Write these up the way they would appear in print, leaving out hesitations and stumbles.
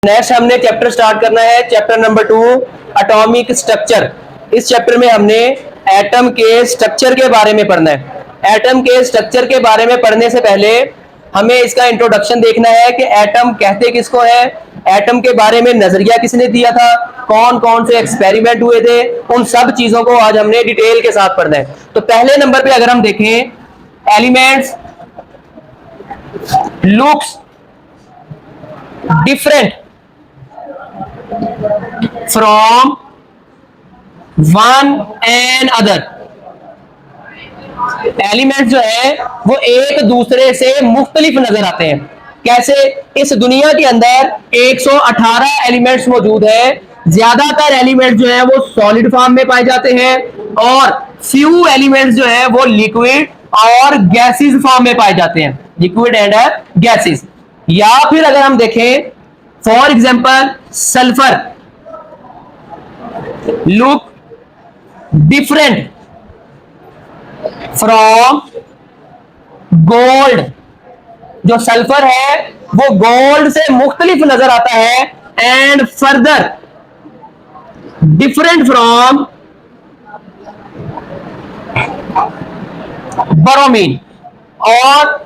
Next हमने chapter start करना है, चैप्टर नंबर 2 एटॉमिक स्ट्रक्चर। इस चैप्टर में हमने एटम के स्ट्रक्चर के बारे में पढ़ना है। एटम के स्ट्रक्चर के बारे में पढ़ने से पहले हमें इसका इंट्रोडक्शन देखना है कि एटम कहते किसको है, एटम के बारे में नजरिया किसने दिया था, कौन कौन से एक्सपेरिमेंट हुए थे, उन सब चीजों को आज हमने डिटेल के साथ पढ़ना है। तो पहले नंबर पे अगर हम देखें, elements looks different from one and other. Elements जो है वो एक दूसरे से मुख्तलिफ नजर आते हैं। कैसे? इस दुनिया के अंदर 118 एलिमेंट्स मौजूद है। ज्यादातर एलिमेंट्स जो है वो सॉलिड फॉर्म में पाए जाते हैं और फ्यू एलिमेंट्स जो है वो लिक्विड और गैसेस फॉर्म में पाए जाते हैं, लिक्विड एंड गैसेस। या फिर अगर हम देखें, for example sulphur look different from gold. जो सल्फर है वो गोल्ड से मुख्तलिफ नजर आता है। And further different from bromine. और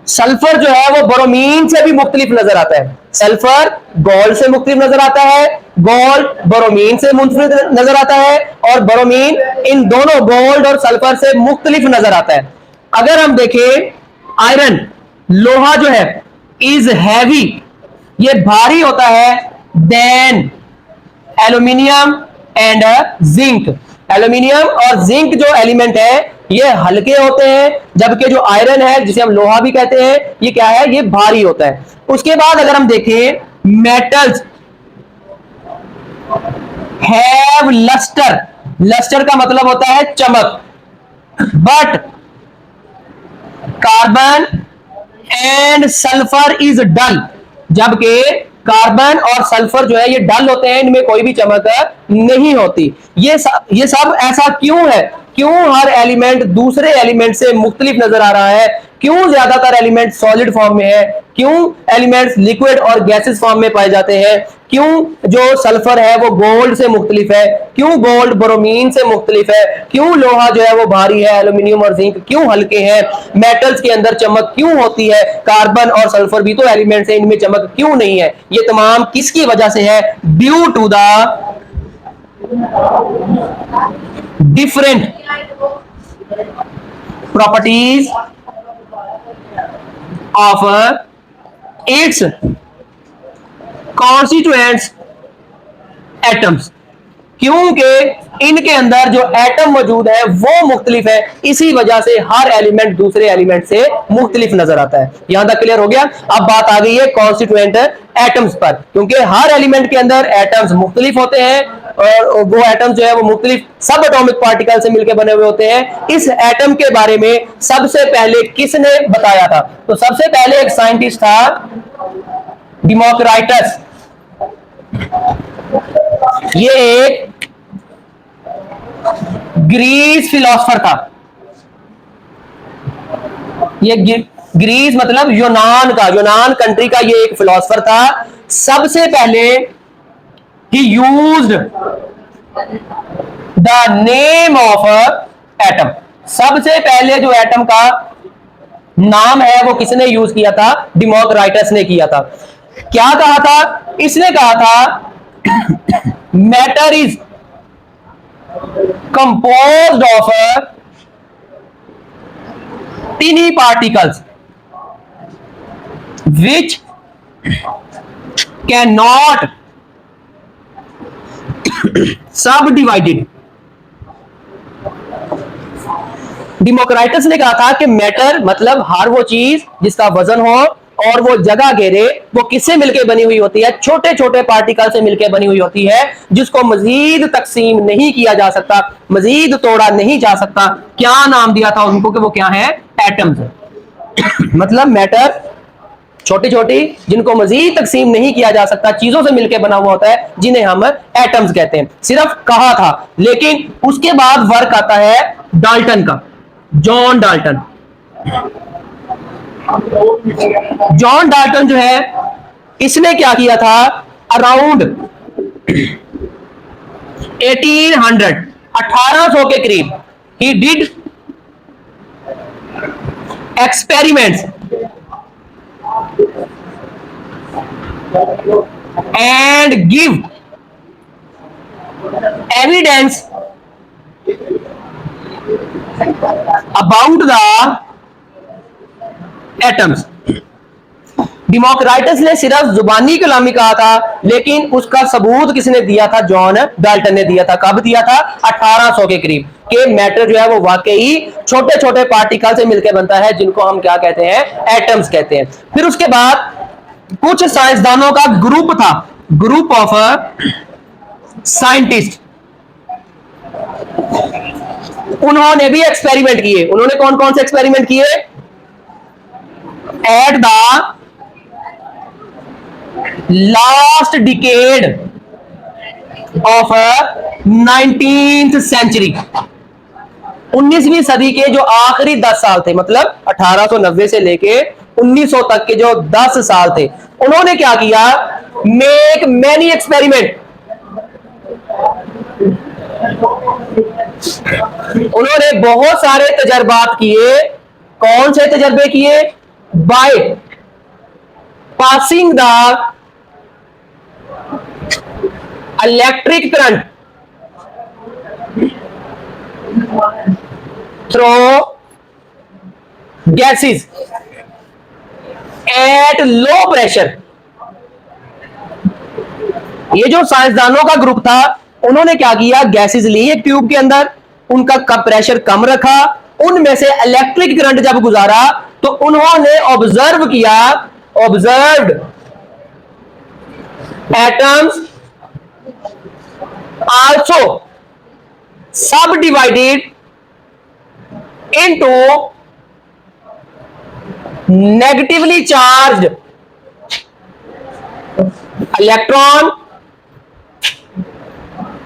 सल्फर जो है वो बोरोमीन से भी मुख्तलिफ नजर आता है। सल्फर गोल्ड से मुख्तलिफ नजर आता है, गोल्ड बोरोमीन से मुख्तलिफ नजर आता है, और बोरोमीन इन दोनों गोल्ड और सल्फर से मुख्तलिफ नजर आता है। अगर हम देखें, आयरन लोहा जो है इज हैवी, ये भारी होता है then aluminium and zinc. Aluminium और जिंक जो एलिमेंट है ये हल्के होते हैं, जबकि जो आयरन है जिसे हम लोहा भी कहते हैं ये क्या है, ये भारी होता है। उसके बाद अगर हम देखें, मेटल्स हैव लस्टर। लस्टर का मतलब होता है चमक। But carbon and sulphur is dull. जबकि कार्बन और सल्फर जो है ये डल होते हैं, इनमें कोई भी चमक नहीं होती। ये सब ऐसा क्यों है? क्यों हर एलिमेंट दूसरे एलिमेंट से मुख्तलिफ नजर आ रहा है? क्यों ज्यादातर एलिमेंट सॉलिड फॉर्म में है? क्यों एलिमेंट्स लिक्विड और गैसेस फॉर्म में पाए जाते हैं? क्यों जो सल्फर है वो गोल्ड से मुख्तलिफ है? क्यों गोल्ड बोरोमीन से मुख्तलिफ है? क्यों लोहा जो है वो भारी है, एल्यूमिनियम और जिंक क्यों हल्के हैं? मेटल्स के अंदर चमक क्यों होती है? कार्बन और सल्फर भी तो एलिमेंट्स हैं, इनमें चमक क्यों नहीं है? ये तमाम किसकी वजह से है? Due to the different properties of its constituents atoms. क्योंकि इनके अंदर जो एटम मौजूद है वो मुख्तलिफ है, इसी वजह से हर एलिमेंट दूसरे एलिमेंट से मुख्तलिफ नजर आता है। यहां तक क्लियर हो गया? अब बात आ गई है कॉन्स्टिट्यूएंट एटम्स पर। क्योंकि हर एलिमेंट के अंदर एटम्स मुख्तलिफ होते हैं और वो एटम्स जो है वो मुख्तलिफ सब एटॉमिक पार्टिकल से मिलकर बने हुए होते हैं। इस एटम के बारे में सबसे पहले किसने बताया था? तो सबसे पहले एक साइंटिस्ट था, डेमोक्राइटस। ये एक ग्रीस फिलोसफर था। ये ग्रीस मतलब यूनान का, यूनान कंट्री का ये एक फिलोसफर था। सबसे पहले ही used the name of atom. सबसे पहले जो एटम का नाम है वो किसने यूज किया था? डेमोक्राइटस ने किया था। क्या कहा था? इसने कहा था matter is composed of टिनी particles which can not सब डिवाइडेड। डेमोक्राइटस ने कहा था कि मैटर मतलब हर वो चीज जिसका वजन हो और वो जगह घेरे, वो किससे मिलकर बनी हुई होती है? छोटे छोटे पार्टिकल से मिलकर बनी हुई होती है, जिसको मजीद तकसीम नहीं किया जा सकता, मजीद तोड़ा नहीं जा सकता। क्या नाम दिया था उनको कि वो क्या है? एटम्स। मतलब मैटर छोटी छोटी जिनको मजीद तकसीम नहीं किया जा सकता चीजों से मिलकर बना हुआ होता है, जिन्हें हम एटम्स कहते हैं। सिर्फ कहा था, लेकिन उसके बाद वर्क आता है डाल्टन का, जॉन डाल्टन। जॉन डाल्टन जो है इसने क्या किया था, अराउंड 1800 1800 के करीब he did experiments and give evidence about the atoms। डिमोक्राइटस ने सिर्फ जुबानी कलामी कहा था, लेकिन उसका सबूत किसने दिया था, जॉन डाल्टन ने दिया था। कब दिया था, 1800 के करीब, कि मैटर जो है वो वाकई छोटे छोटे पार्टिकल से मिलकर बनता है, जिनको हम क्या कहते हैं, एटम्स कहते हैं। फिर उसके बाद कुछ साइंसदानों का ग्रुप था, ग्रुप ऑफ साइंटिस्ट, उन्होंने भी एक्सपेरिमेंट किए। उन्होंने कौन कौन से एक्सपेरिमेंट किए, at the last decade of 19th century, 19वीं सदी के जो आखिरी 10 साल थे, मतलब 1890 से लेके 1900 तक के जो 10 साल थे, उन्होंने क्या किया, मेक मैनी एक्सपेरिमेंट। उन्होंने बहुत सारे तजर्बात किए। कौन से तजर्बे किए, by passing the electric current through gases at low pressure. ये जो साइंसदानों का ग्रुप था, उन्होंने क्या किया, गैसेस ली एक ट्यूब के अंदर, उनका प्रेशर कम रखा, उनमें से इलेक्ट्रिक करंट जब गुजारा तो उन्होंने ऑब्जर्व किया, ऑब्जर्व्ड एटम्स आल्सो सब divided into negatively charged electron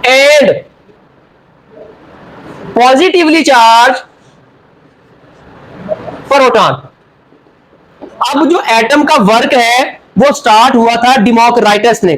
and positively charge proton. अब जो एटम का वर्क है वो स्टार्ट हुआ था डिमोक्राइटस ने।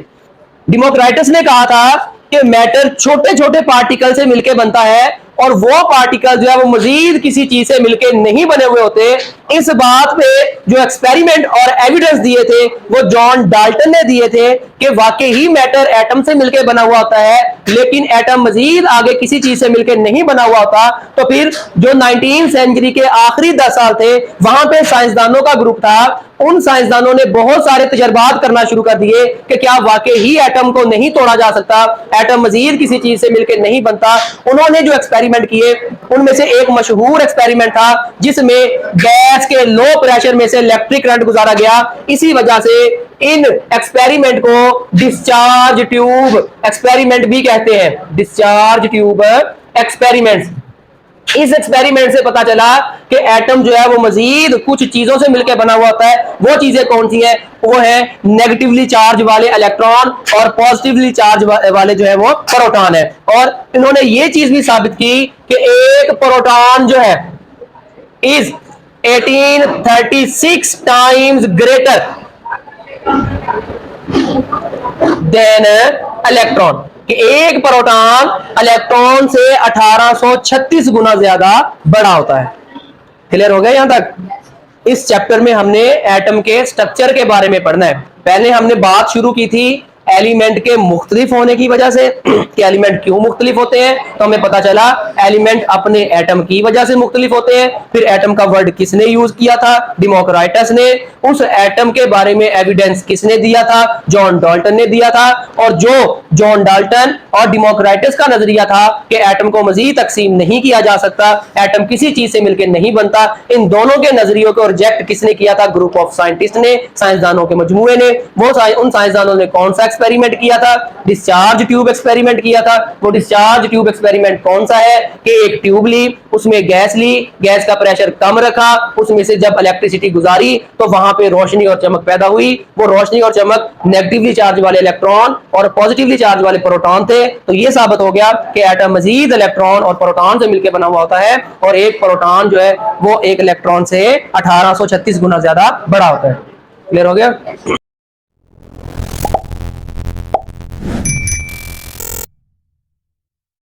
डिमोक्राइटस ने कहा था कि मैटर छोटे छोटे पार्टिकल से मिलकर बनता है, और वो पार्टिकल जो है वो मजीद किसी चीज से मिलकर नहीं बने हुए होते। इस बात पे जो एक्सपेरिमेंट और एविडेंस दिए थे वो जॉन डाल्टन ने दिए थे कि वाकई ही मैटर एटम से मिलकर बना हुआ होता है, लेकिन एटम मजीद आगे किसी चीज से मिलकर नहीं बना हुआ होता। तो फिर जो 19th सेंचुरी के आखिरी 10 साल थे, वहां पे साइंसदानों का ग्रुप था। उन साइंसदानों ने बहुत सारे तजर्बात करना शुरू कर दिए कि क्या वाकई ही एटम को नहीं तोड़ा जा सकता, एटम मजीद किसी चीज से मिलकर नहीं बनता। उन्होंने जो एक्सपेरिमेंट किए उनमें से एक मशहूर एक्सपेरिमेंट था जिसमें गैस के लो प्रेशर में से इलेक्ट्रिक करंट गुजारा गया। इसी वजह से इन एक्सपेरिमेंट को डिस्चार्ज ट्यूब एक्सपेरिमेंट भी कहते हैं, डिस्चार्ज ट्यूब एक्सपेरिमेंट्स। इस एक्सपेरिमेंट से पता चला कि एटम जो है वो मजीद कुछ चीजों से मिलकर बना हुआ होता है। वो चीजें कौन सी हैं, वो है नेगेटिवली चार्ज वाले इलेक्ट्रॉन और पॉजिटिवली चार्ज वाले जो है वो प्रोटॉन है। और इन्होंने ये चीज भी साबित की कि एक प्रोटॉन जो है is 1836 times greater than electron, कि एक प्रोटॉन इलेक्ट्रॉन से 1836 गुना ज्यादा बड़ा होता है। क्लियर हो गया यहां तक? इस चैप्टर में हमने एटम के स्ट्रक्चर के बारे में पढ़ना है। पहले हमने बात शुरू की थी एलिमेंट के मुख्तलिफ होने की वजह से कि एलिमेंट क्यों मुख्तलिफ होते हैं, तो हमें पता चला एलिमेंट अपने एटम की वजह से मुख्तलिफ होते हैं। फिर एटम का वर्ड किसने यूज किया था, डिमोक्राइटस ने। उस एटम के बारे में एविडेंस किसने दिया था, जॉन डाल्टन ने दिया था। और जो जॉन डाल्टन और डिमोक्राइटस का नजरिया था कि एटम को मजीद तकसीम नहीं किया जा सकता, एटम किसी चीज से मिलकर नहीं बनता, इन दोनों के नजरियों को रिजेक्ट किसने किया था, ग्रुप ऑफ साइंटिस्ट ने, साइंसदानों के मजमूए ने। वो उन साइंसदानों ने कौन सा एक्सपेरिमेंट किया था, डिस्चार्ज ट्यूब एक्सपेरिमेंट किया था। वो डिस्चार्ज ट्यूब एक्सपेरिमेंट कौन सा है कि एक ट्यूब ली, उसमें गैस ली, गैस का प्रेशर कम रखा, उसमें से जब इलेक्ट्रिसिटी गुजारी तो वहां पे रोशनी और चमक पैदा हुई। वो रोशनी और चमक नेगेटिवली चार्ज वाले इलेक्ट्रॉन और पॉजिटिवली चार्ज वाले प्रोटॉन थे। तो ये साबित हो गया कि एटम मजीद इलेक्ट्रॉन और प्रोटॉन से मिलकर बना हुआ होता है, और एक प्रोटॉन जो है वो एक इलेक्ट्रॉन से 1836 गुना ज्यादा बड़ा होता है। क्लियर हो गया?